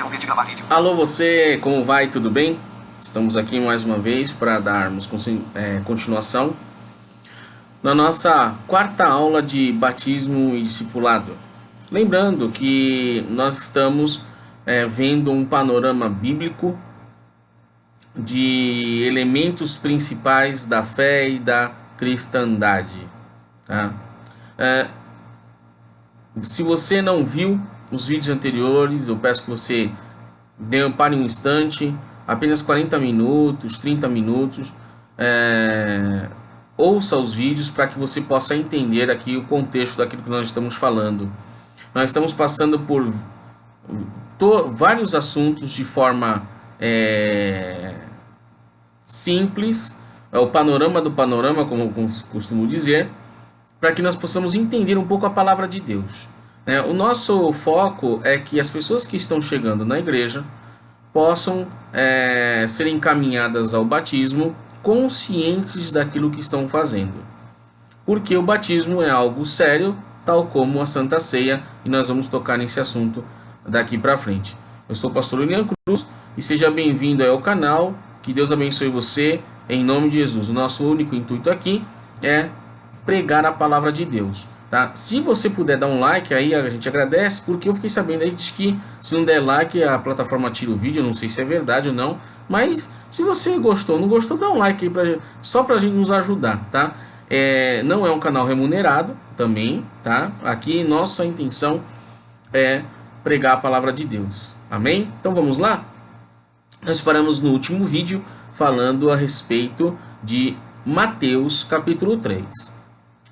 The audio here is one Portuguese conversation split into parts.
convite gravar vídeo. Alô você, como vai? Tudo bem? Estamos aqui mais uma vez para darmos continuação na nossa quarta aula de batismo e discipulado. Lembrando que nós estamos vendo um panorama bíblico de elementos principais da fé e da cristandade. Tá? Se você não viu os vídeos anteriores, eu peço que você pare um instante, apenas 40 minutos, 30 minutos, ouça os vídeos para que você possa entender aqui o contexto daquilo que nós estamos falando. Nós estamos passando por vários assuntos de forma simples, o panorama do panorama, como eu costumo dizer, para que nós possamos entender um pouco a palavra de Deus. O nosso foco é que as pessoas que estão chegando na igreja possam ser encaminhadas ao batismo conscientes daquilo que estão fazendo. Porque o batismo é algo sério, tal como a Santa Ceia, e nós vamos tocar nesse assunto daqui para frente. Eu sou o pastor William Cruz e seja bem-vindo ao canal. Que Deus abençoe você, em nome de Jesus. O nosso único intuito aqui é pregar a palavra de Deus. Tá? Se você puder dar um like aí, a gente agradece, porque eu fiquei sabendo aí que se não der like a plataforma tira o vídeo. Eu não sei se é verdade ou não, mas se você gostou ou não gostou, dá um like aí só pra gente nos ajudar, tá? Não é um canal remunerado também, tá? Aqui nossa intenção é pregar a palavra de Deus, amém? Então vamos lá? Nós paramos no último vídeo falando a respeito de Mateus capítulo 3.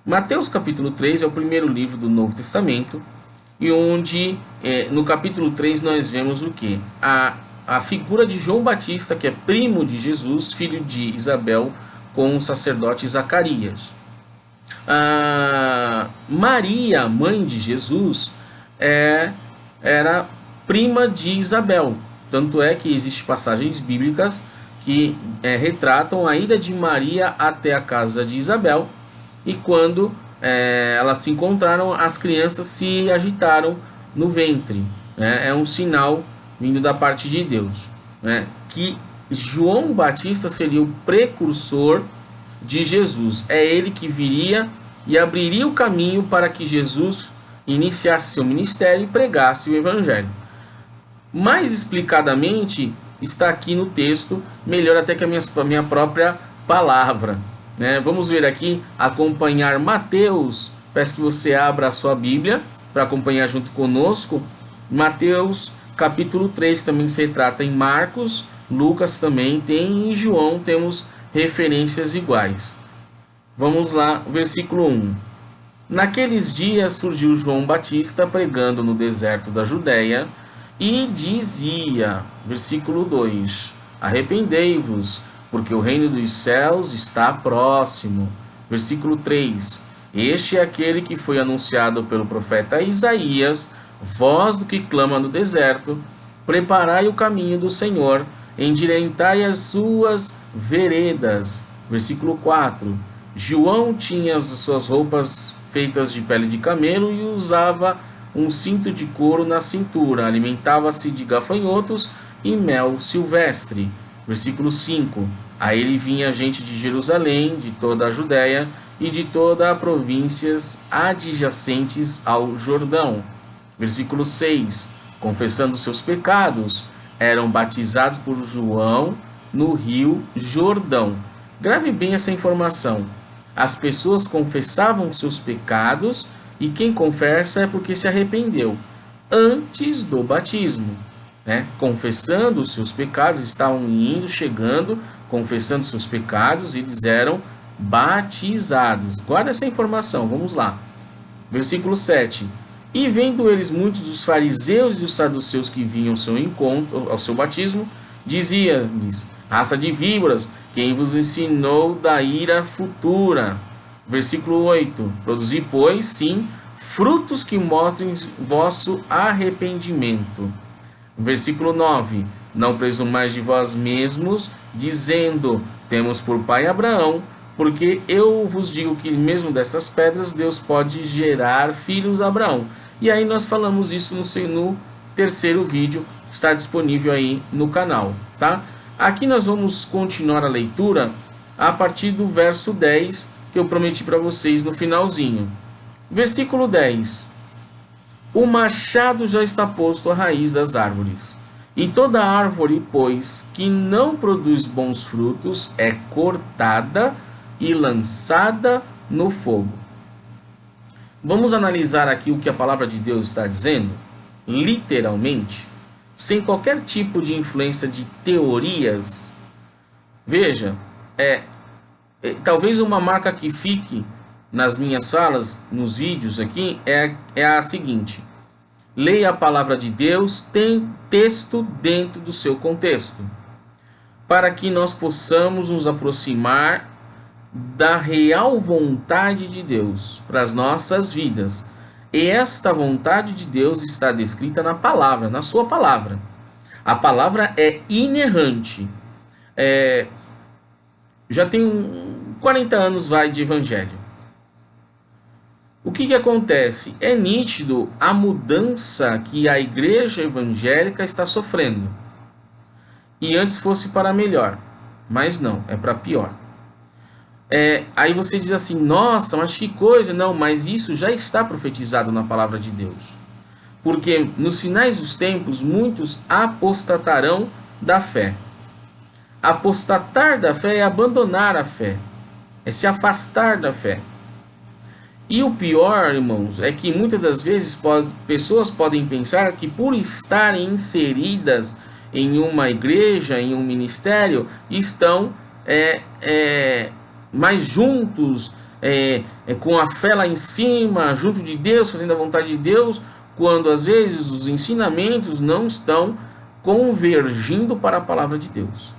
Mateus capítulo 3 é o primeiro livro do Novo Testamento, e onde no capítulo 3 nós vemos o que? A figura de João Batista, que é primo de Jesus, filho de Isabel, com o sacerdote Zacarias. Maria, mãe de Jesus, era prima de Isabel. Tanto é que existem passagens bíblicas que retratam a ida de Maria até a casa de Isabel, e quando elas se encontraram, as crianças se agitaram no ventre. É um sinal vindo da parte de Deus, que João Batista seria o precursor de Jesus. É ele que viria e abriria o caminho para que Jesus iniciasse seu ministério e pregasse o evangelho. Mais explicadamente está aqui no texto, melhor até que a minha própria palavra. Vamos ver aqui, acompanhar Mateus. Peço que você abra a sua Bíblia para acompanhar junto conosco. Mateus capítulo 3 também se retrata em Marcos, Lucas também tem, e em João temos referências iguais. Vamos lá, versículo 1. Naqueles dias surgiu João Batista pregando no deserto da Judéia e dizia, versículo 2, arrependei-vos, porque o reino dos céus está próximo. Versículo 3, este é aquele que foi anunciado pelo profeta Isaías, voz do que clama no deserto, preparai o caminho do Senhor, endireitai as suas veredas. Versículo 4, João tinha as suas roupas feitas de pele de camelo e usava um cinto de couro na cintura, alimentava-se de gafanhotos e mel silvestre. Versículo 5, a ele vinha gente de Jerusalém, de toda a Judéia e de todas as províncias adjacentes ao Jordão. Versículo 6, confessando seus pecados, eram batizados por João no rio Jordão. Grave bem essa informação. As pessoas confessavam seus pecados, e quem confessa é porque se arrependeu antes do batismo. Confessando os seus pecados, estavam indo, chegando, confessando seus pecados, e eles eram batizados. Guarda essa informação, vamos lá. Versículo 7. E vendo eles muitos dos fariseus e dos saduceus que vinham ao seu encontro, ao seu batismo, dizia-lhes, raça de víboras, quem vos ensinou da ira futura? Versículo 8. Produzi, pois, sim, frutos que mostrem vosso arrependimento. Versículo 9. Não presumais de vós mesmos, dizendo, temos por pai Abraão, porque eu vos digo que mesmo dessas pedras Deus pode gerar filhos a Abraão. E aí nós falamos isso no terceiro vídeo, está disponível aí no canal, tá? Aqui nós vamos continuar a leitura a partir do verso 10, que eu prometi para vocês no finalzinho. Versículo 10. O machado já está posto à raiz das árvores, e toda árvore, pois, que não produz bons frutos, é cortada e lançada no fogo. Vamos analisar aqui o que a palavra de Deus está dizendo, literalmente, sem qualquer tipo de influência de teorias. Veja, talvez uma marca que fique nas minhas falas, nos vídeos aqui, é a seguinte: leia a palavra de Deus, tem texto dentro do seu contexto, para que nós possamos nos aproximar da real vontade de Deus para as nossas vidas. E esta vontade de Deus está descrita na palavra, na sua palavra. A palavra é inerrante. Já tenho 40 anos de evangelho. O que acontece? É nítido a mudança que a igreja evangélica está sofrendo. E antes fosse para melhor, mas não, é para pior. Aí você diz assim: nossa, mas que coisa. Não, mas isso já está profetizado na palavra de Deus. Porque nos finais dos tempos, muitos apostatarão da fé. Apostatar da fé é abandonar a fé, é se afastar da fé. E o pior, irmãos, é que muitas das vezes pessoas podem pensar que por estarem inseridas em uma igreja, em um ministério, estão mais juntos, com a fé lá em cima, junto de Deus, fazendo a vontade de Deus, quando às vezes os ensinamentos não estão convergindo para a palavra de Deus.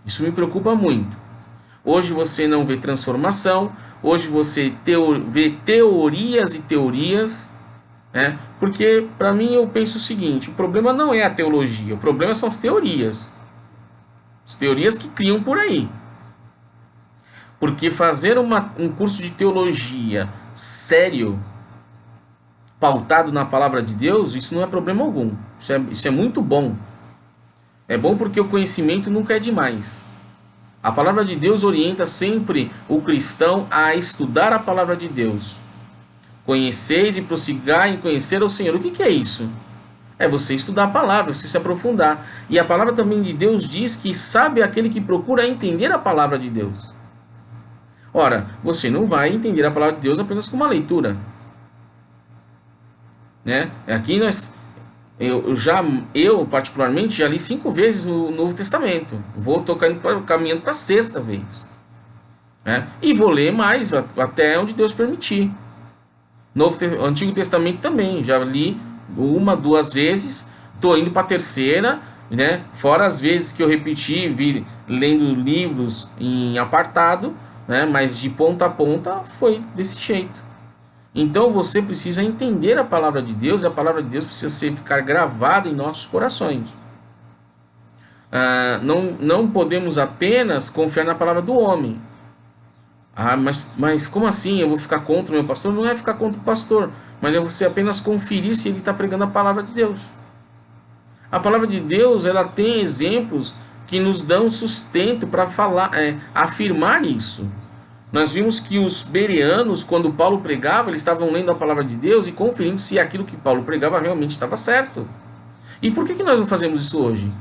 Isso me preocupa muito. Hoje você não vê transformação, hoje você vê teorias e teorias, porque para mim eu penso o seguinte: o problema não é a teologia, o problema são as teorias. As teorias que criam por aí. Porque fazer um curso de teologia sério, pautado na palavra de Deus, isso não é problema algum. Isso é muito bom. É bom porque o conhecimento nunca é demais. A palavra de Deus orienta sempre o cristão a estudar a palavra de Deus. Conheceis e prossigai em conhecer ao Senhor. O que é isso? É você estudar a palavra, você se aprofundar. E a palavra também de Deus diz que sabe aquele que procura entender a palavra de Deus. Ora, você não vai entender a palavra de Deus apenas com uma leitura. Aqui eu particularmente já li 5 vezes no Novo Testamento. Estou caminhando para a 6ª vez. E vou ler mais até onde Deus permitir. Antigo Testamento também, já li 1, 2 vezes. Estou indo para a 3ª, fora as vezes que eu repeti, lendo livros em apartado, mas de ponta a ponta foi desse jeito. Então você precisa entender a palavra de Deus, e a palavra de Deus precisa ficar gravada em nossos corações. Não podemos apenas confiar na palavra do homem. Mas como assim? Eu vou ficar contra o meu pastor? Não é ficar contra o pastor, mas é você apenas conferir se ele está pregando a palavra de Deus. A palavra de Deus, ela tem exemplos que nos dão sustento para afirmar isso. Nós vimos que os bereanos, quando Paulo pregava, eles estavam lendo a palavra de Deus e conferindo se aquilo que Paulo pregava realmente estava certo. E por que nós não fazemos isso hoje?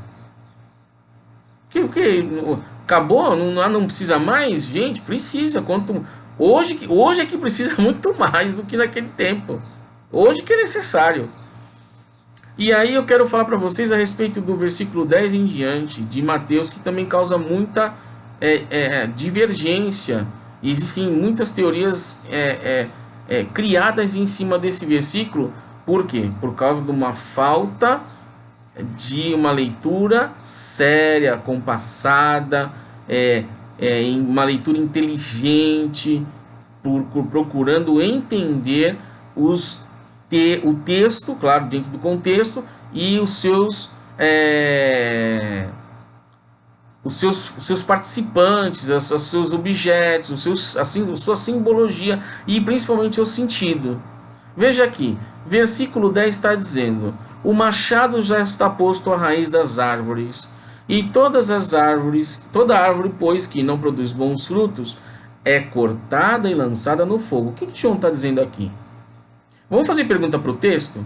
Acabou? Não precisa mais? Gente, precisa. Hoje é que precisa muito mais do que naquele tempo. Hoje que é necessário. E aí eu quero falar para vocês a respeito do versículo 10 em diante, de Mateus, que também causa muita divergência. Existem muitas teorias criadas em cima desse versículo. Por quê? Por causa de uma falta de uma leitura séria, compassada, uma leitura inteligente, procurando entender o texto, claro, dentro do contexto, e os seus participantes, os seus objetos, a sua simbologia e principalmente o sentido. Veja aqui, versículo 10 está dizendo: o machado já está posto à raiz das árvores, e toda árvore, pois, que não produz bons frutos, é cortada e lançada no fogo. O que João está dizendo aqui? Vamos fazer pergunta para o texto?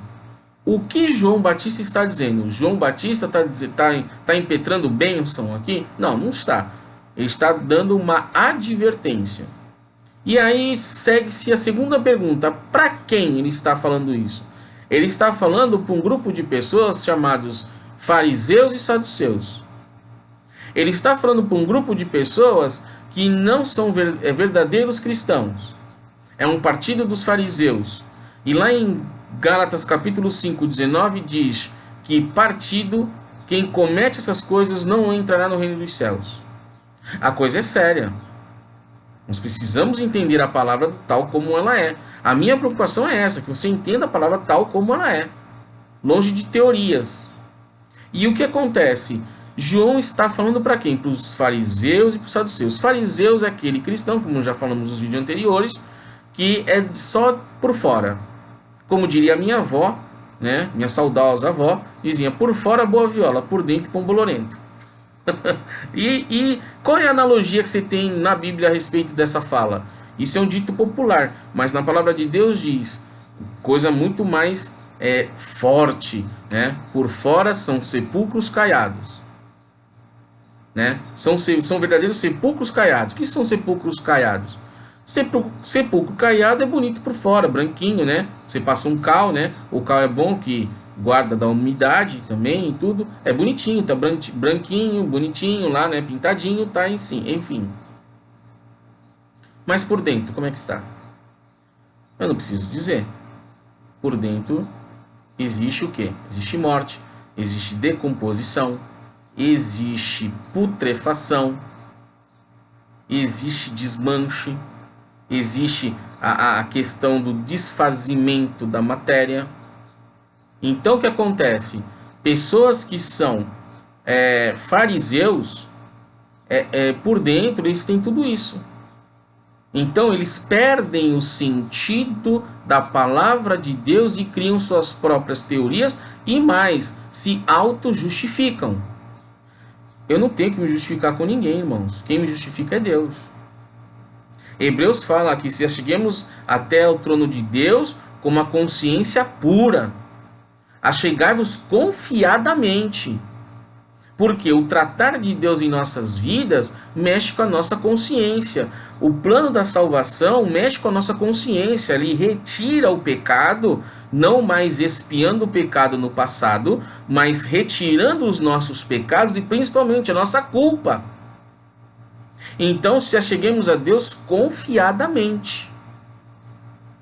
O que João Batista está dizendo? João Batista está impetrando bênção aqui? Não, não está. Ele está dando uma advertência. E aí segue-se a segunda pergunta. Para quem ele está falando isso? Ele está falando para um grupo de pessoas chamados fariseus e saduceus. Ele está falando para um grupo de pessoas que não são verdadeiros cristãos. É um partido dos fariseus. E lá em Gálatas capítulo 5, 19 diz que partido, quem comete essas coisas não entrará no reino dos céus. A coisa é séria. Nós precisamos entender a palavra tal como ela é. A minha preocupação é essa, que você entenda a palavra tal como ela é. Longe de teorias. E o que acontece? João está falando para quem? Para os fariseus e para os saduceus. Os fariseus é aquele cristão, como já falamos nos vídeos anteriores, que é só por fora. Como diria a minha avó, né, minha saudosa avó, dizia, por fora boa viola, por dentro pão bolorento. E qual é a analogia que você tem na Bíblia a respeito dessa fala? Isso é um dito popular, mas na palavra de Deus diz coisa muito mais forte, né? Por fora são sepulcros caiados, né? São verdadeiros sepulcros caiados. O que são sepulcros caiados? Sepulcro caiado é bonito por fora, branquinho, né? Você passa um cal, né? O cal é bom que guarda da umidade também e tudo. É bonitinho, tá branquinho, bonitinho lá, né? Pintadinho, tá enfim. Mas por dentro, como é que está? Eu não preciso dizer. Por dentro existe o quê? Existe morte, existe decomposição, existe putrefação, existe desmanche, existe a questão do desfazimento da matéria. Então o que acontece? Pessoas que são fariseus, por dentro eles têm tudo isso. Então eles perdem o sentido da palavra de Deus e criam suas próprias teorias e mais, se auto-justificam. Eu não tenho que me justificar com ninguém, irmãos. Quem me justifica é Deus. Hebreus fala que se cheguemos até o trono de Deus com uma consciência pura, achegai-vos confiadamente, porque o tratar de Deus em nossas vidas mexe com a nossa consciência. O plano da salvação mexe com a nossa consciência. Ele retira o pecado, não mais expiando o pecado no passado, mas retirando os nossos pecados e principalmente a nossa culpa. Então, se acheguemos a Deus confiadamente.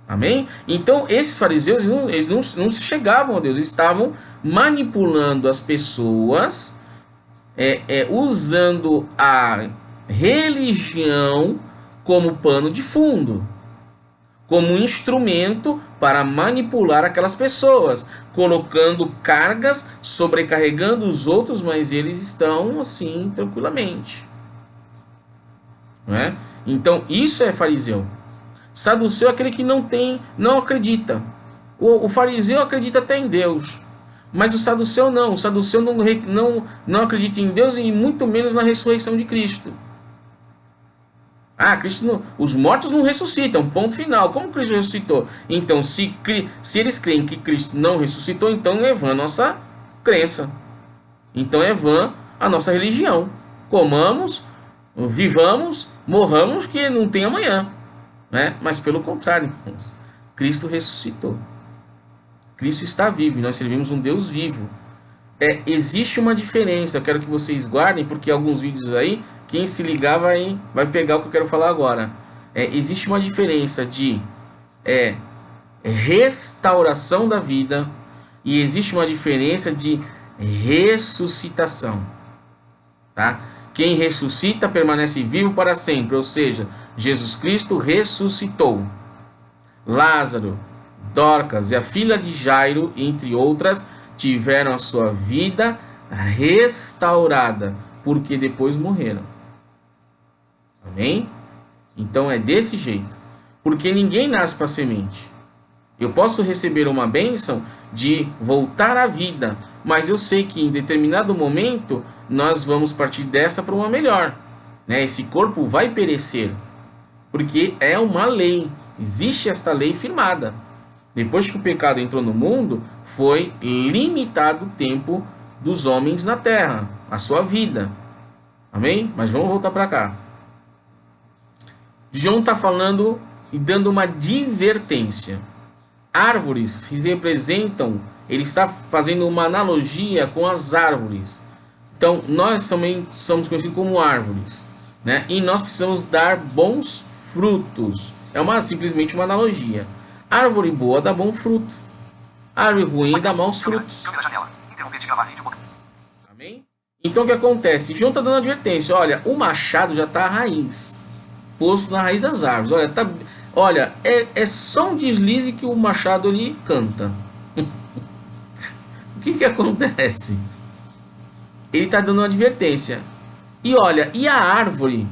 Amém? Então, esses fariseus, eles não se chegavam a Deus, eles estavam manipulando as pessoas, usando a religião como pano de fundo, como instrumento para manipular aquelas pessoas, colocando cargas, sobrecarregando os outros, mas eles estão assim tranquilamente. Não é? Então isso é fariseu. Saduceu é aquele que não acredita. O fariseu acredita até em Deus, mas o saduceu não. O saduceu não acredita em Deus e muito menos na ressurreição de Cristo. Os mortos não ressuscitam, ponto final. Como Cristo ressuscitou? Então, se eles creem que Cristo não ressuscitou, então é vã a nossa crença. Então é vã a nossa religião. Comamos, vivamos, morramos, que não tem amanhã. Né? Mas pelo contrário, irmãos, Cristo ressuscitou. Cristo está vivo e nós servimos um Deus vivo. Existe uma diferença, eu quero que vocês guardem, porque alguns vídeos aí, quem se ligar vai pegar o que eu quero falar agora. Existe uma diferença de restauração da vida e existe uma diferença de ressuscitação. Tá? Quem ressuscita permanece vivo para sempre, ou seja, Jesus Cristo ressuscitou. Lázaro, Dorcas e a filha de Jairo, entre outras, tiveram a sua vida restaurada, porque depois morreram. Amém? Então é desse jeito. Porque ninguém nasce para semente. Eu posso receber uma bênção de voltar à vida, mas eu sei que em determinado momento nós vamos partir dessa para uma melhor, né? Esse corpo vai perecer, porque é uma lei, existe esta lei firmada. Depois que o pecado entrou no mundo, foi limitado o tempo dos homens na terra, a sua vida. Amém? Mas vamos voltar para cá. João está falando e dando uma advertência. Árvores representam, ele está fazendo uma analogia com as árvores. Então, nós também somos conhecidos como árvores, né? E nós precisamos dar bons frutos. É simplesmente uma analogia. Árvore boa dá bom fruto. Árvore ruim dá maus frutos. Amém? Então, o que acontece? João está dando advertência. Olha, o machado já está à raiz. Posto na raiz das árvores. Olha, é só um deslize que o machado ali canta. O que acontece? Ele está dando uma advertência. E olha, e a árvore,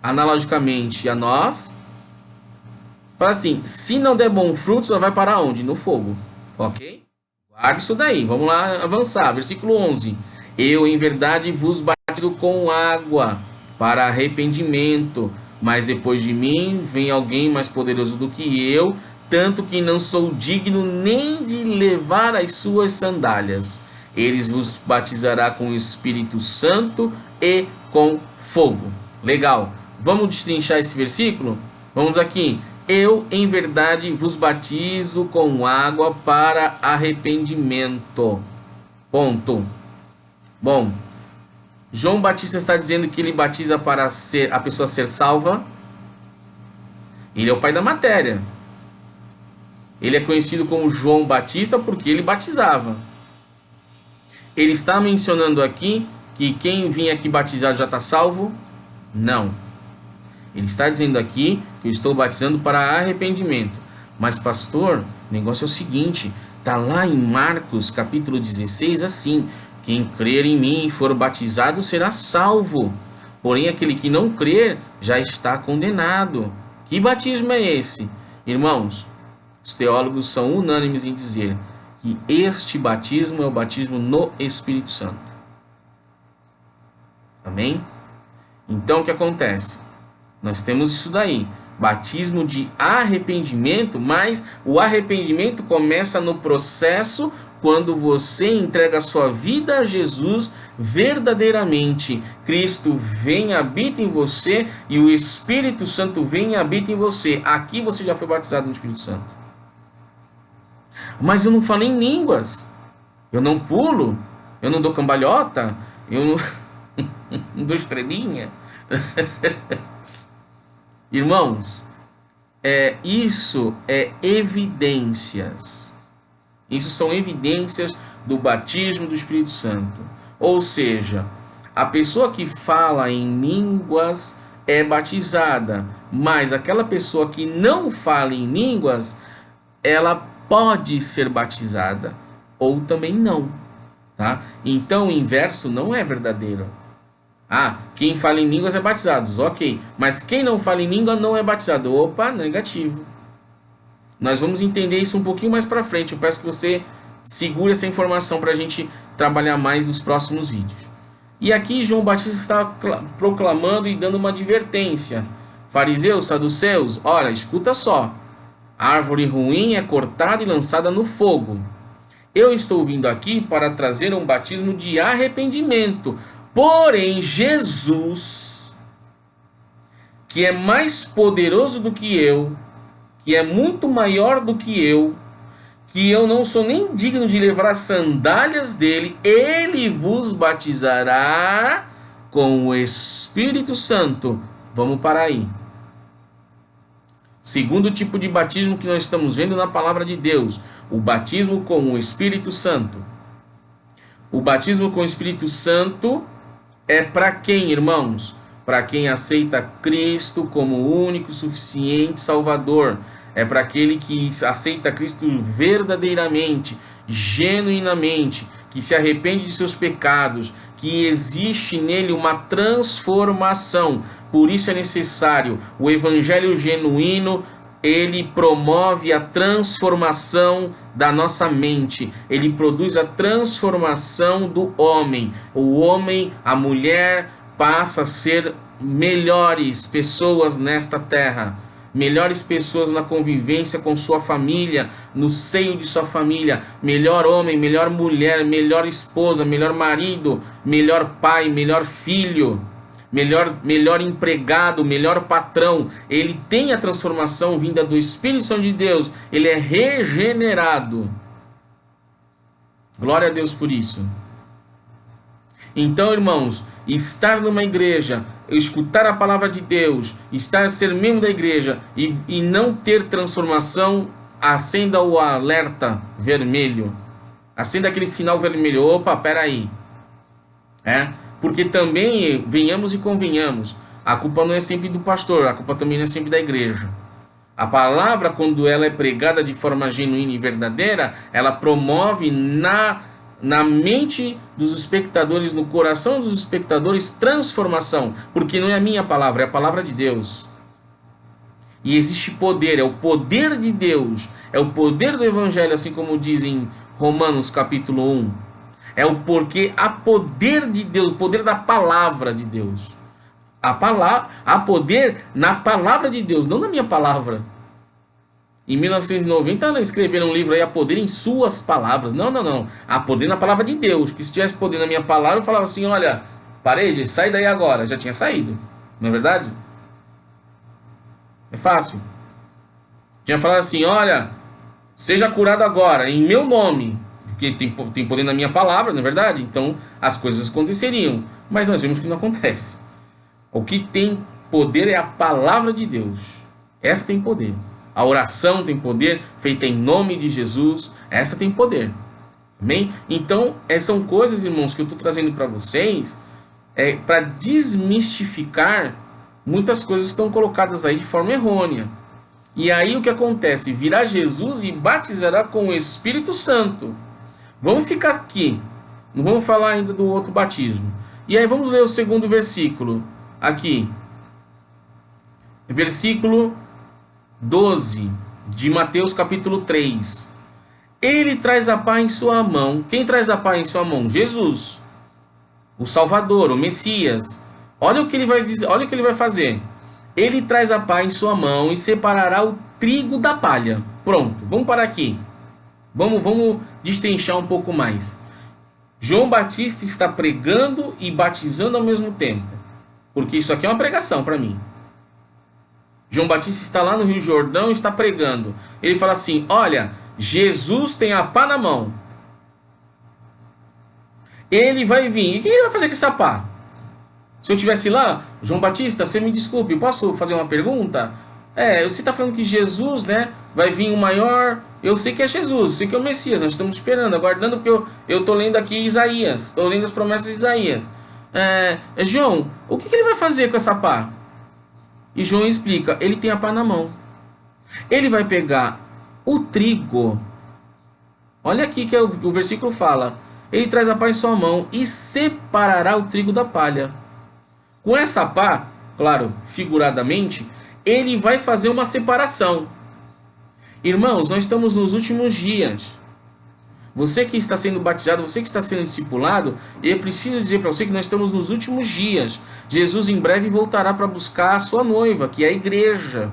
analogicamente a nós, fala assim, se não der bom fruto, ela vai parar onde? No fogo. Ok? Guarde isso daí. Vamos lá avançar. Versículo 11. Eu, em verdade, vos batizo com água para arrependimento, mas depois de mim vem alguém mais poderoso do que eu, tanto que não sou digno nem de levar as suas sandálias. Ele vos batizará com o Espírito Santo e com fogo. Legal. Vamos destrinchar esse versículo? Vamos aqui. Eu, em verdade, vos batizo com água para arrependimento. Ponto. Bom, João Batista está dizendo que ele batiza para a pessoa ser salva. Ele é o pai da matéria. Ele é conhecido como João Batista porque ele batizava. Ele está mencionando aqui que quem vinha aqui batizar já está salvo? Não. Ele está dizendo aqui que eu estou batizando para arrependimento. Mas, pastor, o negócio é o seguinte, está lá em Marcos capítulo 16 assim, quem crer em mim e for batizado será salvo. Porém, aquele que não crer já está condenado. Que batismo é esse? Irmãos, os teólogos são unânimes em dizer que este batismo é o batismo no Espírito Santo. Amém? Então, o que acontece? Nós temos isso daí, batismo de arrependimento, mas o arrependimento começa no processo quando você entrega a sua vida a Jesus verdadeiramente. Cristo vem e habita em você e o Espírito Santo vem e habita em você. Aqui você já foi batizado no Espírito Santo. Mas eu não falo em línguas, eu não pulo, eu não dou cambalhota, eu não dou estrelinha. Irmãos, isso é evidências. Isso são evidências do batismo do Espírito Santo. Ou seja, a pessoa que fala em línguas é batizada, mas aquela pessoa que não fala em línguas, ela pode ser batizada ou também não, tá? Então o inverso não é verdadeiro. Quem fala em línguas é batizado, ok. Mas quem não fala em língua não é batizado. Opa, negativo. Nós vamos entender isso um pouquinho mais para frente. Eu peço que você segure essa informação para a gente trabalhar mais nos próximos vídeos. E aqui João Batista está proclamando e dando uma advertência. Fariseus, saduceus, olha, escuta só. A árvore ruim é cortada e lançada no fogo. Eu estou vindo aqui para trazer um batismo de arrependimento. Porém, Jesus, que é mais poderoso do que eu, que é muito maior do que eu não sou nem digno de levar as sandálias dele, ele vos batizará com o Espírito Santo. Vamos para aí. Segundo tipo de batismo que nós estamos vendo na palavra de Deus, o batismo com o Espírito Santo. O batismo com o Espírito Santo é para quem, irmãos? Para quem aceita Cristo como o único, suficiente Salvador. É para aquele que aceita Cristo verdadeiramente, genuinamente, que se arrepende de seus pecados, que existe nele uma transformação. Por isso é necessário o evangelho genuíno ele promove a transformação da nossa mente. Ele produz a transformação do homem. O homem, a mulher, passa a ser melhores pessoas nesta terra. Melhores pessoas na convivência com sua família, no seio de sua família. Melhor homem, melhor mulher, melhor esposa, melhor marido, melhor pai, melhor filho. Melhor empregado, melhor patrão. Ele tem a transformação vinda do Espírito Santo de Deus. Ele é regenerado. Glória a Deus por isso. Então, irmãos, estar numa igreja, escutar a palavra de Deus, ser membro da igreja e não ter transformação, acenda o alerta vermelho. Acenda aquele sinal vermelho. Opa, peraí. Porque também, venhamos e convenhamos, a culpa não é sempre do pastor, a culpa também não é sempre da igreja. A palavra, quando ela é pregada de forma genuína e verdadeira, ela promove na mente dos espectadores, no coração dos espectadores, transformação. Porque não é a minha palavra, é a palavra de Deus. E existe poder, é o poder de Deus, é o poder do Evangelho, assim como diz em Romanos capítulo 1. Porque há poder de Deus, o poder da palavra de Deus. Há poder na palavra de Deus, não na minha palavra. Em 1990 escreveram um livro aí, Há Poder em Suas Palavras. Não. Há poder na palavra de Deus. Porque se tivesse poder na minha palavra, eu falava assim, olha, parede, sai daí agora. Já tinha saído, não é verdade? É fácil. Tinha falado assim, olha, seja curado agora, em meu nome. Porque tem poder na minha palavra, não é verdade? Então as coisas aconteceriam. Mas nós vemos que não acontece. O que tem poder é a palavra de Deus. Essa tem poder. A oração tem poder, feita em nome de Jesus. Essa tem poder. Amém? Então, são coisas, irmãos, que eu estou trazendo para vocês para desmistificar muitas coisas que estão colocadas aí de forma errônea. E aí o que acontece? Virá Jesus e batizará com o Espírito Santo. Vamos ficar aqui. Não vamos falar ainda do outro batismo. E aí vamos ler o segundo versículo. Aqui. Versículo 12 de Mateus capítulo 3. Ele traz a pá em sua mão. Quem traz a pá em sua mão? Jesus. O Salvador, o Messias. Olha o que ele vai dizer, olha o que ele vai fazer. Ele traz a pá em sua mão e separará o trigo da palha. Pronto, vamos parar aqui. Vamos destrinchar um pouco mais. João Batista está pregando e batizando ao mesmo tempo. Porque isso aqui é uma pregação para mim. João Batista está lá no Rio Jordão e está pregando. Ele fala assim, olha, Jesus tem a pá na mão. Ele vai vir. E o que ele vai fazer com essa pá? Se eu estivesse lá, João Batista, você me desculpe, posso fazer uma pergunta? Você está falando que Jesus, né, vai vir o maior... Eu sei que é Jesus, sei que é o Messias, nós estamos esperando, aguardando, porque eu estou lendo aqui Isaías, estou lendo as promessas de Isaías. João, o que ele vai fazer com essa pá? E João explica, ele tem a pá na mão. Ele vai pegar o trigo. Olha aqui que o versículo fala. Ele traz a pá em sua mão e separará o trigo da palha. Com essa pá, claro, figuradamente, ele vai fazer uma separação. Irmãos, nós estamos nos últimos dias. Você que está sendo batizado, você que está sendo discipulado, eu preciso dizer para você que nós estamos nos últimos dias. Jesus em breve voltará para buscar a sua noiva, que é a igreja.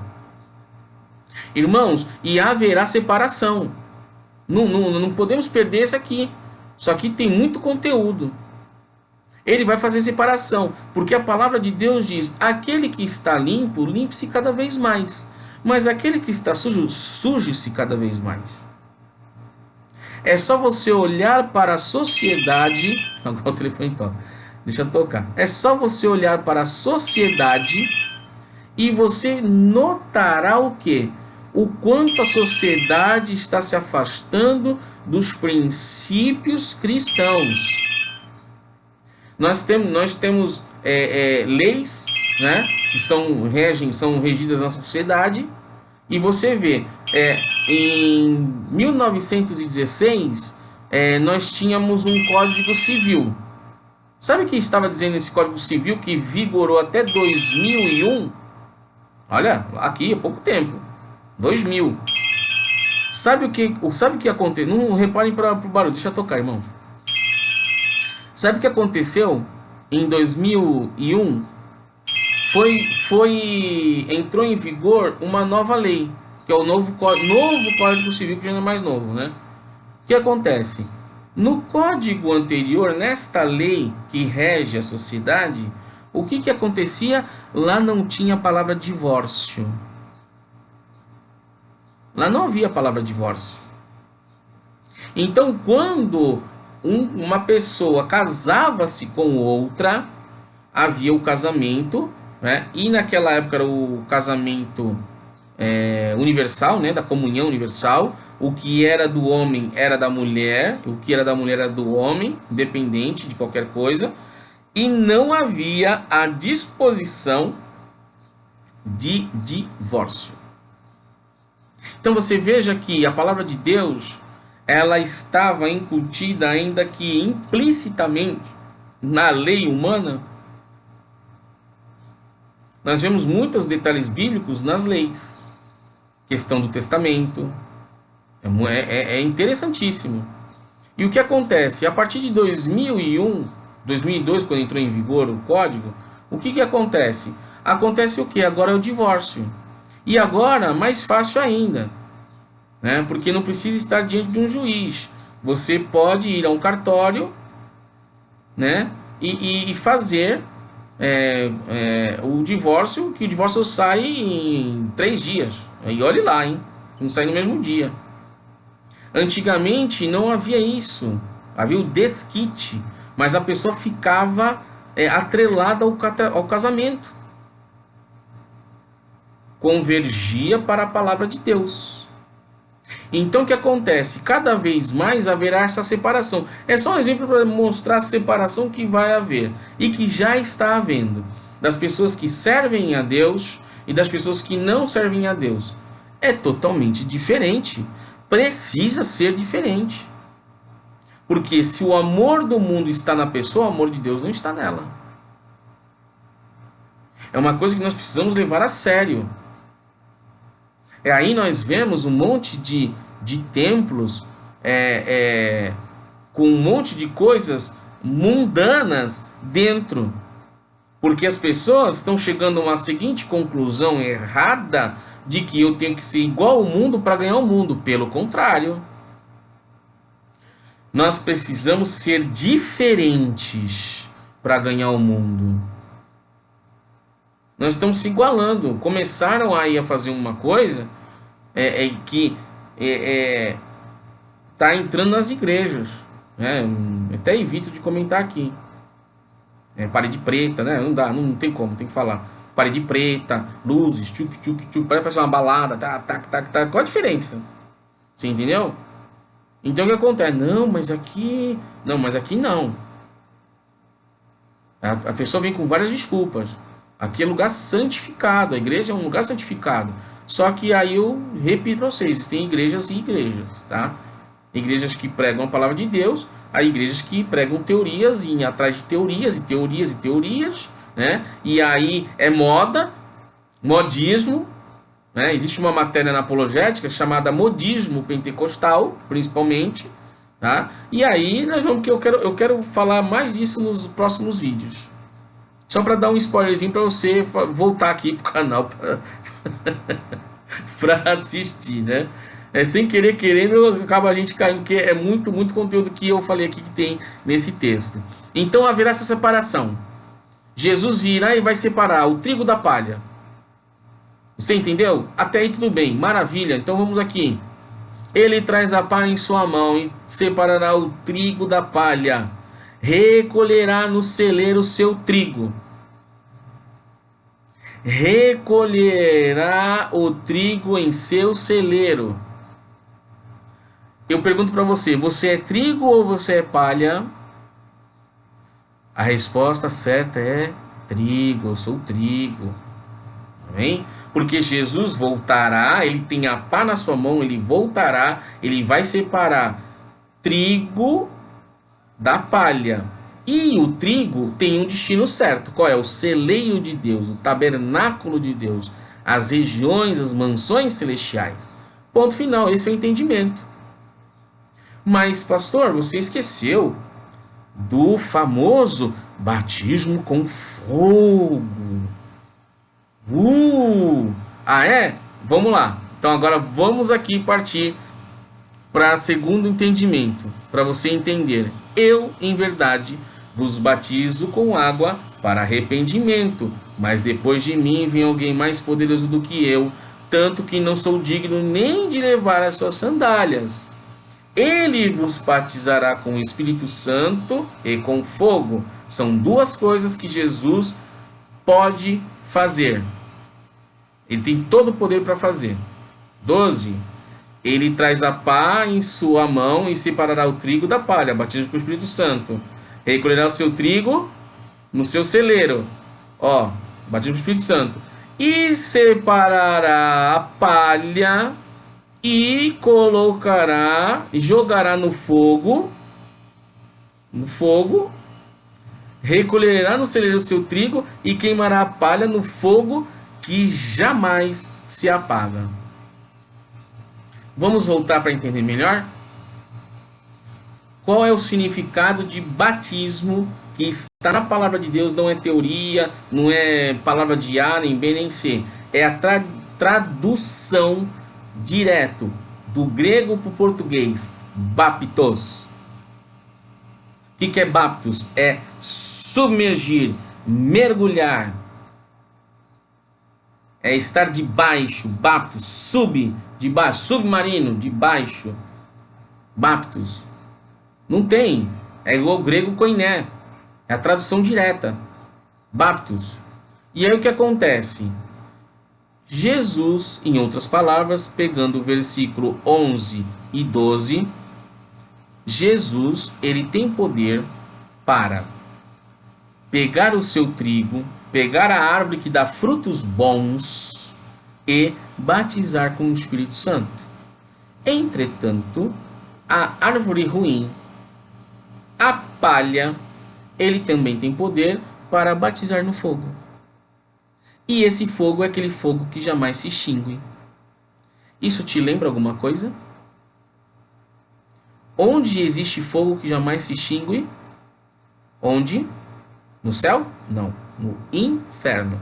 Irmãos, e haverá separação. Não podemos perder isso aqui. Só que tem muito conteúdo. Ele vai fazer separação, porque a palavra de Deus diz, aquele que está limpo, limpe-se cada vez mais. Mas aquele que está sujo, suje-se cada vez mais. É só você olhar para a sociedade... Agora o telefone toca. Deixa eu tocar. É só você olhar para a sociedade e você notará o quê? O quanto a sociedade está se afastando dos princípios cristãos. Nós temos leis, né, que são regidas na sociedade, e você vê, em 1916, nós tínhamos um Código Civil. Sabe o que estava dizendo esse Código Civil que vigorou até 2001? Olha, aqui há pouco tempo. 2000. Sabe o que aconteceu? Não reparem para o barulho, deixa eu tocar, irmãos. Sabe o que aconteceu em 2001? Entrou em vigor uma nova lei, que é o novo Código Civil, que já não é mais novo, né? O que acontece? No código anterior, nesta lei que rege a sociedade, o que acontecia? Lá não tinha a palavra divórcio. Lá não havia a palavra divórcio. Então, quando uma pessoa casava-se com outra, havia o casamento, né? E naquela época era o casamento universal, né? Da comunhão universal. O que era do homem era da mulher, o que era da mulher era do homem, independente de qualquer coisa. E não havia a disposição de divórcio. Então você veja que a palavra de Deus, ela estava incutida ainda que implicitamente na lei humana. Nós vemos muitos detalhes bíblicos nas leis. Questão do testamento. É interessantíssimo. E o que acontece? A partir de 2001, 2002, quando entrou em vigor o código, o que acontece? Acontece o que? Agora é o divórcio. E agora, mais fácil ainda, né? Porque não precisa estar diante de um juiz. Você pode ir a um cartório, né? E fazer o divórcio, que o divórcio sai em 3 dias. E olhe lá, hein? Não sai no mesmo dia. Antigamente não havia isso. Havia o desquite. Mas a pessoa ficava atrelada ao casamento. Convergia para a palavra de Deus. Então o que acontece? Cada vez mais haverá essa separação. É só um exemplo para mostrar a separação que vai haver e que já está havendo, das pessoas que servem a Deus e das pessoas que não servem a Deus. É totalmente diferente. Precisa ser diferente. Porque se o amor do mundo está na pessoa, o amor de Deus não está nela. É uma coisa que nós precisamos levar a sério. Aí nós vemos um monte de templos com um monte de coisas mundanas dentro. Porque as pessoas estão chegando a uma seguinte conclusão errada de que eu tenho que ser igual ao mundo para ganhar o mundo. Pelo contrário. Nós precisamos ser diferentes para ganhar o mundo. Nós estamos se igualando. Começaram aí a fazer uma coisa que está entrando nas igrejas. Até evito de comentar aqui. Parede preta, né? Não dá, não tem como, tem que falar. Parede preta, luzes, parece uma balada, tá. Qual a diferença? Você entendeu? Então o que acontece? Não, mas aqui não. A pessoa vem com várias desculpas. Aqui é lugar santificado, a igreja é um lugar santificado. Só que aí eu repito para vocês, existem igrejas e igrejas, tá? Igrejas que pregam a palavra de Deus, há igrejas que pregam teorias e atrás de teorias, né? E aí é moda, modismo, né? Existe uma matéria na apologética chamada modismo pentecostal, principalmente, tá? E aí nós vamos que eu quero falar mais disso nos próximos vídeos. Só para dar um spoilerzinho para você voltar aqui pro canal para assistir, né? Sem querer, querendo, acaba a gente caindo, porque é muito conteúdo que eu falei aqui que tem nesse texto. Então haverá essa separação. Jesus virá e vai separar o trigo da palha. Você entendeu? Até aí tudo bem, maravilha. Então vamos aqui. Ele traz a pá em sua mão e separará o trigo da palha. Recolherá no celeiro o seu trigo. Recolherá o trigo em seu celeiro. Eu pergunto para você, você é trigo ou você é palha? A resposta certa é trigo, eu sou trigo. Amém? Porque Jesus voltará, ele tem a pá na sua mão, ele voltará, ele vai separar trigo da palha. E o trigo tem um destino certo. Qual é? O celeiro de Deus, o tabernáculo de Deus. as regiões, as mansões celestiais. Ponto final, esse é o entendimento. Mas, pastor, você esqueceu do famoso batismo com fogo. Ah, é? Vamos lá. Então agora vamos aqui partir para segundo entendimento, para você entender. Eu, em verdade, vos batizo com água para arrependimento, mas depois de mim vem alguém mais poderoso do que eu, tanto que não sou digno nem de levar as suas sandálias. Ele vos batizará com o Espírito Santo e com fogo. São duas coisas que Jesus pode fazer. Ele tem todo o poder para fazer. 12. Ele traz a pá em sua mão e separará o trigo da palha, batismo com o Espírito Santo. Recolherá o seu trigo no seu celeiro. Ó, batismo com o Espírito Santo. E separará a palha e colocará, jogará no fogo, recolherá no celeiro o seu trigo e queimará a palha no fogo que jamais se apaga. Vamos voltar para entender melhor? Qual é o significado de batismo que está na palavra de Deus? Não é teoria, não é palavra de A, nem B, nem C. É a tradução direto do grego para o português. Baptos. O que é baptos? É submergir, mergulhar. É estar debaixo, baptos, debaixo, submarino, debaixo, baptos. Não tem, é igual o grego koiné, é a tradução direta, baptos. E aí o que acontece? Jesus, em outras palavras, pegando o versículo 11 e 12, Jesus, ele tem poder para pegar o seu trigo, pegar a árvore que dá frutos bons e batizar com o Espírito Santo. Entretanto, a árvore ruim, a palha, ele também tem poder para batizar no fogo. E esse fogo é aquele fogo que jamais se extingue. Isso te lembra alguma coisa? Onde existe fogo que jamais se extingue? Onde? No céu? Não. No inferno.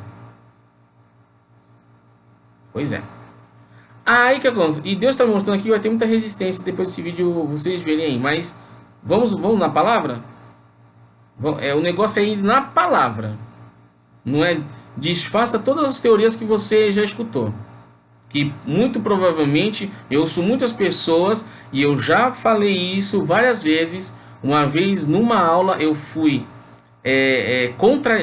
Pois é. Aí que acontece. E Deus está mostrando aqui que vai ter muita resistência depois desse vídeo, vocês verem aí. Mas vamos na palavra? O negócio é ir na palavra. Não é... Desfaça todas as teorias que você já escutou. Que muito provavelmente eu ouço muitas pessoas, e eu já falei isso várias vezes. Uma vez numa aula eu fui contra...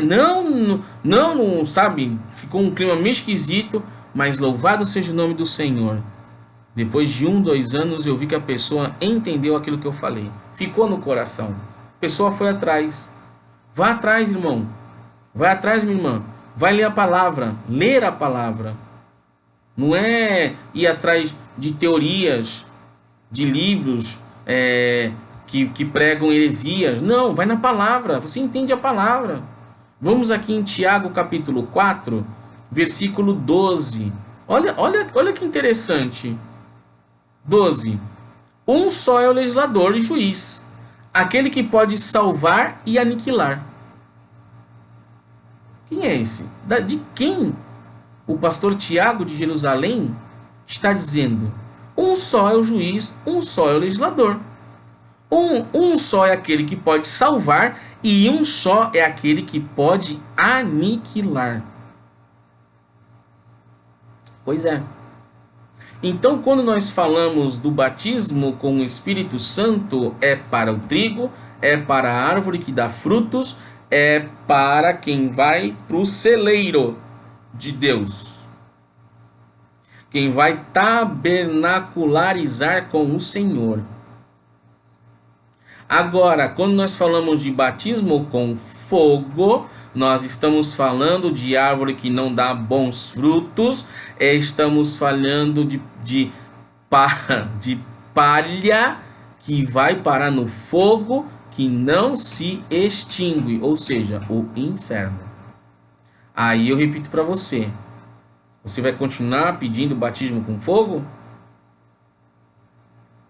Não, sabe? Ficou um clima meio esquisito, mas louvado seja o nome do Senhor. Depois de 2 anos eu vi que a pessoa entendeu aquilo que eu falei. Ficou no coração. A pessoa foi atrás. Vá atrás, irmão. Vai atrás, minha irmã. Vai ler a palavra, ler a palavra. Não é ir atrás de teorias, de livros que pregam heresias. Não, vai na palavra, você entende a palavra. Vamos aqui em Tiago capítulo 4, versículo 12. Olha que interessante. 12. Um só é o legislador e juiz, aquele que pode salvar e aniquilar. Quem é esse? De quem o pastor Tiago de Jerusalém está dizendo? Um só é o juiz, um só é o legislador. Um só é aquele que pode salvar e um só é aquele que pode aniquilar. Pois é. Então, quando nós falamos do batismo com o Espírito Santo, é para o trigo, é para a árvore que dá frutos, é para quem vai para o celeiro de Deus. Quem vai tabernacularizar com o Senhor. Agora, quando nós falamos de batismo com fogo, nós estamos falando de árvore que não dá bons frutos, estamos falando de palha que vai parar no fogo, que não se extingue, ou seja, o inferno. Aí eu repito para você, Você vai continuar pedindo batismo com fogo?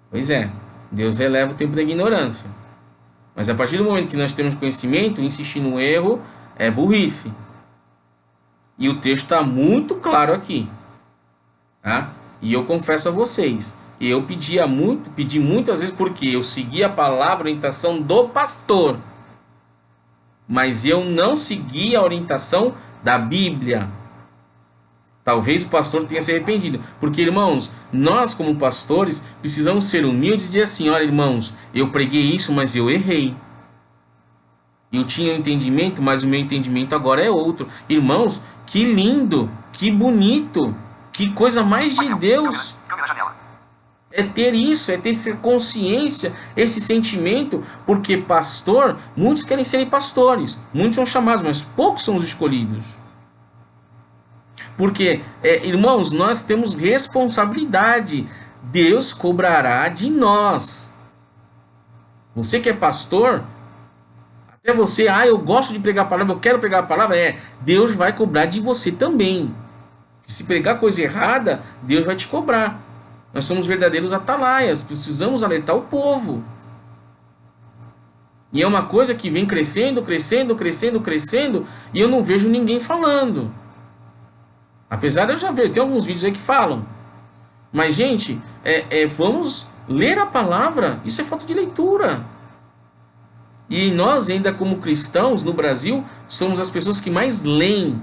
Pois é, Deus eleva o tempo da ignorância. Mas a partir do momento que nós temos conhecimento, insistir no erro é burrice. E o texto está muito claro aqui. Tá? E eu confesso a vocês, eu pedi muitas vezes porque eu segui a palavra, a orientação do pastor. Mas eu não segui a orientação da Bíblia. Talvez o pastor tenha se arrependido. Porque, irmãos, nós como pastores precisamos ser humildes e dizer assim: olha, irmãos, eu preguei isso, mas eu errei. Eu tinha um entendimento, mas o meu entendimento agora é outro. Irmãos, que lindo, que bonito, que coisa mais de Deus. É ter isso, é ter essa consciência, esse sentimento, porque pastor, muitos querem serem pastores, muitos são chamados, mas poucos são os escolhidos. Porque, irmãos, nós temos responsabilidade, Deus cobrará de nós. Você que é pastor, até você, eu gosto de pregar a palavra, eu quero pregar a palavra, Deus vai cobrar de você também. Se pregar coisa errada, Deus vai te cobrar. Nós somos verdadeiros atalaias, precisamos alertar o povo. E é uma coisa que vem crescendo, crescendo, crescendo, crescendo, e eu não vejo ninguém falando. Apesar de eu já ver, tem alguns vídeos aí que falam. Mas, gente, vamos ler a palavra, isso é falta de leitura. E nós, ainda como cristãos no Brasil, somos as pessoas que mais leem.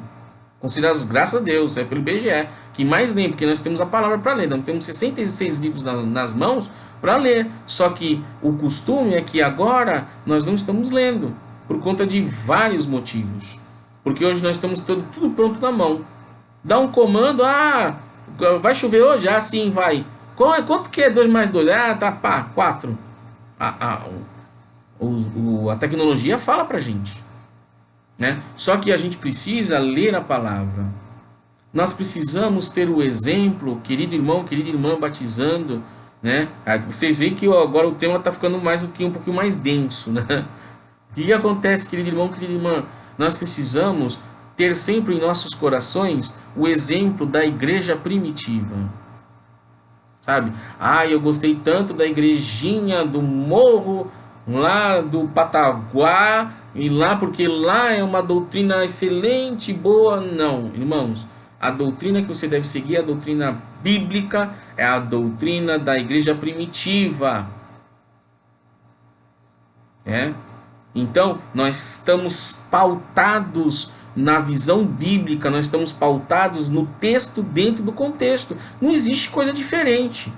Considerados, graças a Deus, pelo IBGE, que mais leem, porque nós temos a palavra para ler. Nós temos 66 livros nas mãos para ler. Só que o costume é que agora nós não estamos lendo, por conta de vários motivos. Porque hoje nós estamos tudo pronto na mão. Dá um comando, vai chover hoje? Sim, vai. Quanto que é 2 mais 2? Tá, 4. A tecnologia fala pra gente. Né? Só que a gente precisa ler a palavra. Nós precisamos ter o exemplo, querido irmão, querida irmã, batizando, né? Vocês veem que agora o tema está ficando um pouquinho mais denso, né? O que acontece, querido irmão, querida irmã? Nós precisamos ter sempre em nossos corações o exemplo da igreja primitiva. Sabe? Eu gostei tanto da igrejinha do morro lá do Pataguá, e lá porque lá é uma doutrina excelente, boa. Não, irmãos, a doutrina que você deve seguir é a doutrina bíblica, é a doutrina da igreja primitiva. Então, nós estamos pautados na visão bíblica, nós estamos pautados no texto dentro do contexto. Não existe coisa diferente.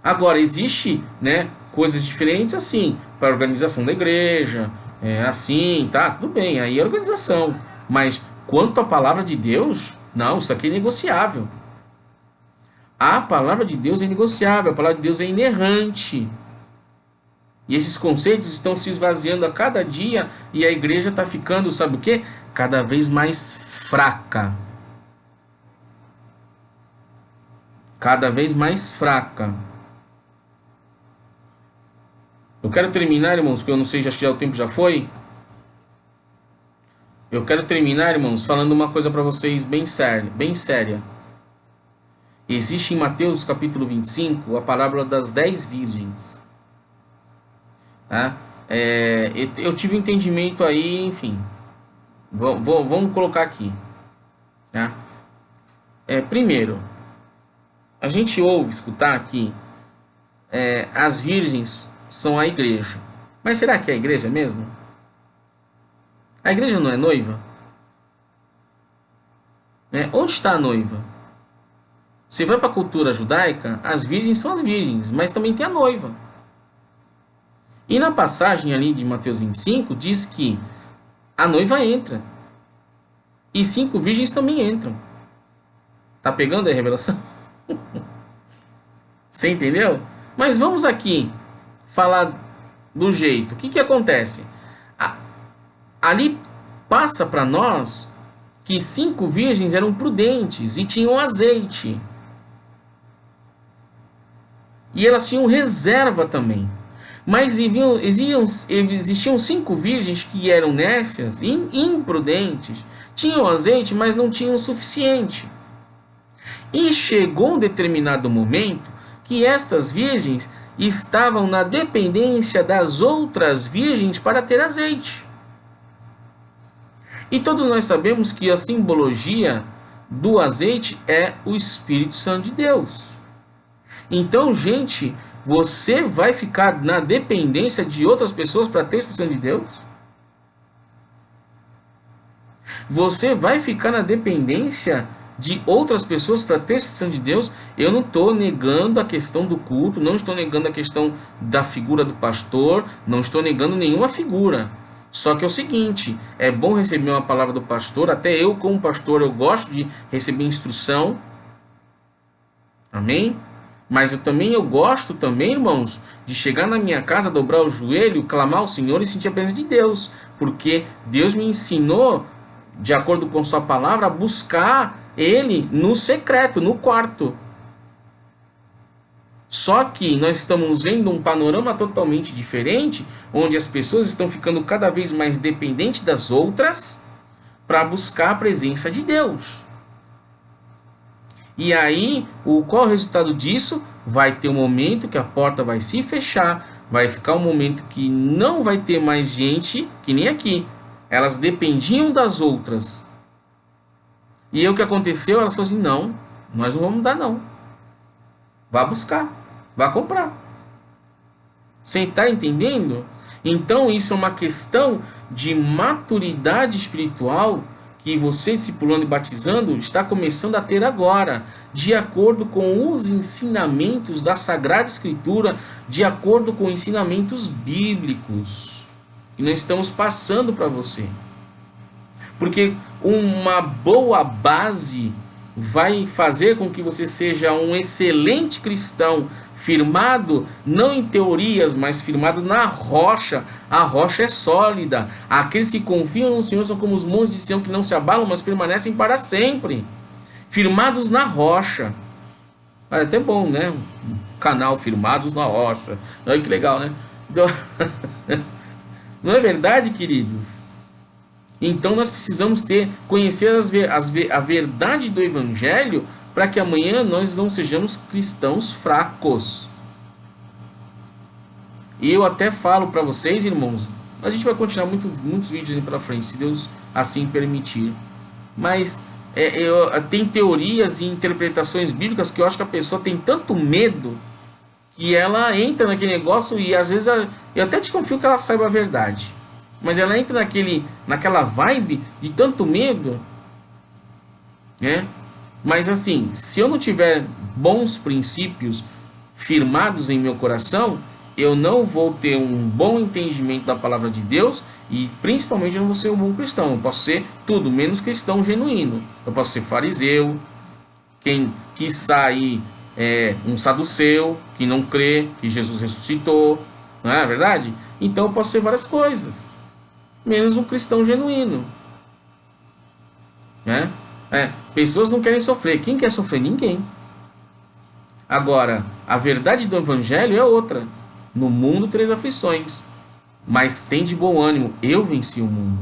Agora, existe, coisas diferentes assim, para a organização da igreja, assim, tá, tudo bem, aí é organização. Mas quanto à palavra de Deus, não, isso aqui é negociável. A palavra de Deus é negociável, a palavra de Deus é inerrante. E esses conceitos estão se esvaziando a cada dia e a igreja está ficando, sabe o quê? Cada vez mais fraca. Cada vez mais fraca. Eu quero terminar, irmãos, porque eu não sei, acho que já o tempo já foi. Eu quero terminar, irmãos, falando uma coisa para vocês bem séria. Existe em Mateus capítulo 25 a parábola das 10 virgens. Tá? Eu tive um entendimento aí, enfim. Vamos colocar aqui. Tá? Primeiro, a gente ouve escutar aqui as virgens são a igreja. Mas será que é a igreja mesmo? A igreja não é noiva? Onde está a noiva? Você vai para a cultura judaica, as virgens são as virgens, mas também tem a noiva. E na passagem ali de Mateus 25, diz que a noiva entra. E 5 virgens também entram. Tá pegando a revelação? Você entendeu? Mas vamos aqui falar do jeito. O que acontece? Ali passa para nós que 5 virgens eram prudentes e tinham azeite. E elas tinham reserva também. Mas existiam 5 virgens que eram nécias e imprudentes. Tinham azeite, mas não tinham o suficiente. E chegou um determinado momento que estas virgens estavam na dependência das outras virgens para ter azeite. E todos nós sabemos que a simbologia do azeite é o Espírito Santo de Deus. Então, gente, você vai ficar na dependência de outras pessoas para ter o Espírito Santo de Deus? Você vai ficar na dependência de outras pessoas para ter a Espírito Santo de Deus? Eu não estou negando a questão do culto, não estou negando a questão da figura do pastor, não estou negando nenhuma figura. Só que é o seguinte, é bom receber uma palavra do pastor, até eu como pastor eu gosto de receber instrução, amém? Mas eu gosto também, irmãos, de chegar na minha casa, dobrar o joelho, clamar ao Senhor e sentir a presença de Deus, porque Deus me ensinou, de acordo com sua palavra, a buscar Ele no secreto, no quarto. Só que nós estamos vendo um panorama totalmente diferente, onde as pessoas estão ficando cada vez mais dependentes das outras para buscar a presença de Deus. E aí, qual é o resultado disso? Vai ter um momento que a porta vai se fechar, vai ficar um momento que não vai ter mais gente, que nem aqui. Elas dependiam das outras. E aí o que aconteceu? Elas falaram assim, não, nós não vamos dar não. Vá buscar, vá comprar. Você está entendendo? Então isso é uma questão de maturidade espiritual que você, discipulando e batizando, está começando a ter agora, de acordo com os ensinamentos da Sagrada Escritura, de acordo com ensinamentos bíblicos que nós estamos passando para você. Porque uma boa base vai fazer com que você seja um excelente cristão, firmado não em teorias, mas firmado na rocha. A rocha é sólida. Aqueles que confiam no Senhor são como os montes de Sião que não se abalam, mas permanecem para sempre. Firmados na rocha. É até bom, né? Canal Firmados na Rocha. Olha que legal, né? Então, não é verdade, queridos? Então nós precisamos conhecer a verdade do Evangelho para que amanhã nós não sejamos cristãos fracos. E eu até falo para vocês, irmãos, a gente vai continuar muitos vídeos ali pela frente, se Deus assim permitir. Mas tem teorias e interpretações bíblicas que eu acho que a pessoa tem tanto medo que ela entra naquele negócio e às vezes eu até desconfio que ela saiba a verdade. Mas ela entra naquela vibe de tanto medo, né? Mas assim, se eu não tiver bons princípios firmados em meu coração, eu não vou ter um bom entendimento da palavra de Deus e principalmente eu não vou ser um bom cristão. Eu posso ser tudo menos cristão genuíno. Eu posso ser fariseu, quem quiçá aí um saduceu, que não crê que Jesus ressuscitou, não é verdade? Então eu posso ser várias coisas, menos um cristão genuíno, né? Pessoas não querem sofrer. Quem quer sofrer? Ninguém. Agora, a verdade do Evangelho é outra. No mundo tereis aflições, mas tem de bom ânimo, eu venci o mundo.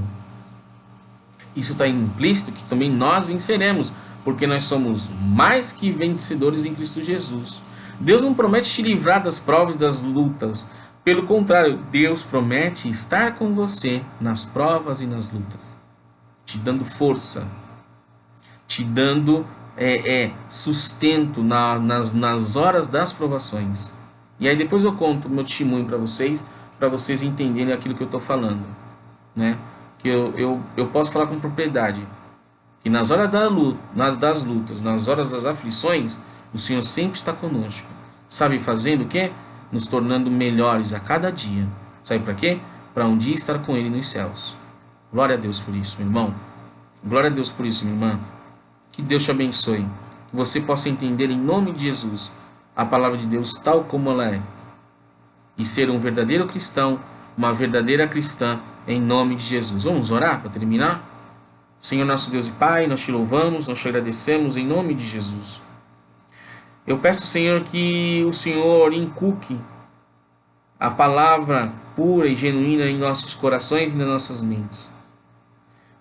Isso está implícito que também nós venceremos, porque nós somos mais que vencedores em Cristo Jesus. Deus não promete te livrar das provas e das lutas. Pelo contrário, Deus promete estar com você nas provas e nas lutas, te dando força, te dando sustento nas horas das provações. E aí depois eu conto o meu testemunho para vocês entenderem aquilo que eu estou falando, né? Que eu posso falar com propriedade, que nas horas das lutas, nas horas das aflições, o Senhor sempre está conosco. Sabe fazendo o quê? Nos tornando melhores a cada dia. Sabe para quê? Para um dia estar com Ele nos céus. Glória a Deus por isso, meu irmão. Glória a Deus por isso, minha irmã. Que Deus te abençoe. Que você possa entender em nome de Jesus a palavra de Deus tal como ela é. E ser um verdadeiro cristão, uma verdadeira cristã, em nome de Jesus. Vamos orar para terminar? Senhor nosso Deus e Pai, nós te louvamos, nós te agradecemos em nome de Jesus. Eu peço, Senhor, que o Senhor inculque a palavra pura e genuína em nossos corações e nas nossas mentes.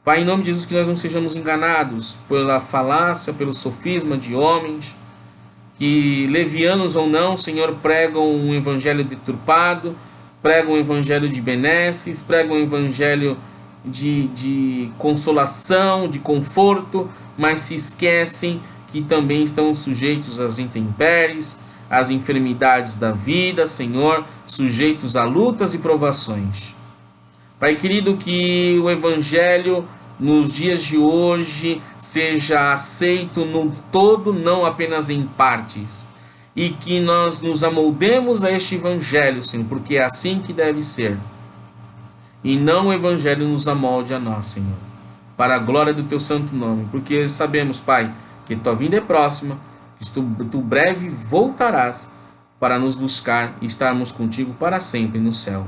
Pai, em nome de Jesus, que nós não sejamos enganados pela falácia, pelo sofisma de homens, que levianos ou não, Senhor, pregam um evangelho deturpado, pregam um evangelho de benesses, pregam um evangelho de consolação, de conforto, mas se esquecem que também estão sujeitos às intempéries, às enfermidades da vida, Senhor, sujeitos a lutas e provações. Pai querido, que o evangelho nos dias de hoje seja aceito no todo, não apenas em partes, e que nós nos amoldemos a este evangelho, Senhor, porque é assim que deve ser, e não o evangelho nos amolde a nós, Senhor, para a glória do teu santo nome, porque sabemos, Pai, que tua vinda é próxima, que tu breve voltarás para nos buscar e estarmos contigo para sempre no céu.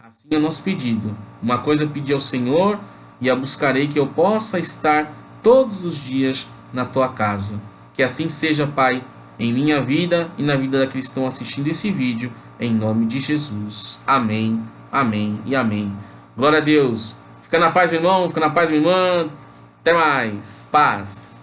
Assim é o nosso pedido. Uma coisa pedi ao Senhor e a buscarei, que eu possa estar todos os dias na tua casa. Que assim seja, Pai, em minha vida e na vida daqueles que estão assistindo esse vídeo, em nome de Jesus. Amém, amém e amém. Glória a Deus. Fica na paz, meu irmão, fica na paz, minha irmã. Até mais. Paz.